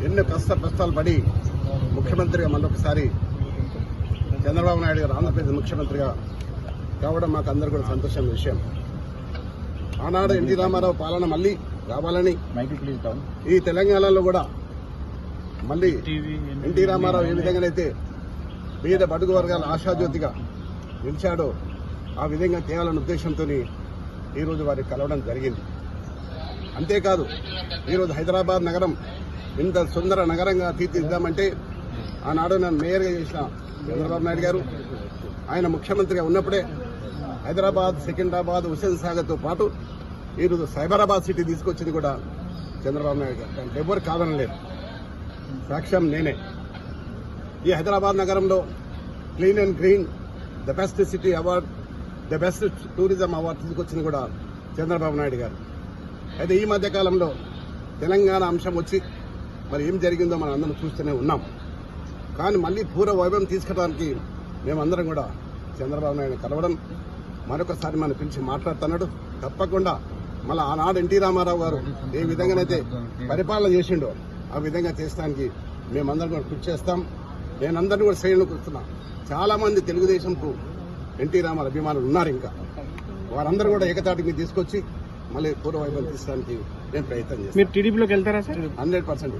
ఎన్నో కష్టాలు పడి ముఖ్యమంత్రిగా మరొకసారి చంద్రబాబు నాయుడు గారు ఆంధ్రప్రదేశ్ ముఖ్యమంత్రిగా కావడం మాకు అందరూ కూడా సంతోషమైన విషయం. ఆనాడు ఎన్టీ రామారావు పాలన మళ్లీ రావాలని ఈ తెలంగాణలో కూడా మళ్లీ ఎన్టీ రామారావు ఏ విధంగానైతే పేద బడుగు వర్గాల ఆశాజ్యోతిగా నిలిచాడో ఆ విధంగా తేవాలన్న ఉద్దేశంతో ఈరోజు వారికి కలవడం జరిగింది. అంతేకాదు ఈరోజు హైదరాబాద్ నగరం ఇంత సుందర నగరంగా తీర్చిదిద్దామంటే ఆనాడు నన్ను మేయర్గా చేసిన చంద్రబాబు నాయుడు గారు ఆయన ముఖ్యమంత్రిగా ఉన్నప్పుడే హైదరాబాద్, సికింద్రాబాద్, హుస్సేన్ సాగర్తో పాటు ఈరోజు సైబరాబాద్ సిటీ తీసుకొచ్చింది కూడా చంద్రబాబు నాయుడు గారు. దానికి ఎవరు కాదనలేదు, సాక్ష్యం నేనే. ఈ హైదరాబాద్ నగరంలో clean and green the best city award, the best tourism award తీసుకొచ్చింది కూడా చంద్రబాబు నాయుడు గారు. అయితే ఈ మధ్య కాలంలో తెలంగాణ అంశం వచ్చి మరి ఏం జరిగిందో మనం అందరం చూస్తూనే ఉన్నాం. కానీ మళ్లీ పూర్వ వైభవం తీసుకురావడానికి మేమందరం కూడా చంద్రబాబు నాయుడు కలవడం, మరొకసారి మనం పిలిచి మాట్లాడుతున్నాడు. తప్పకుండా మళ్ళీ ఆనాడు ఎన్టీ రామారావు గారు ఏ విధంగానైతే పరిపాలన చేసిండో ఆ విధంగా చేస్తానికి మేమందరం కూడా కృషి చేస్తాం. నేనందరినీ కూడా శ్రేణులు కూర్చున్నా. చాలా మంది తెలుగుదేశంకు ఎన్టీ రామారావు అభిమానులు ఉన్నారు. ఇంకా వారందరూ కూడా ఏకతాటికి తీసుకొచ్చి మళ్ళీ పూర్వ వైభవం తీసుకోవడానికి నేను ప్రయత్నం చేస్తాను. మీరు టీడీపీలోకి వెళ్తారా సార్? 100%.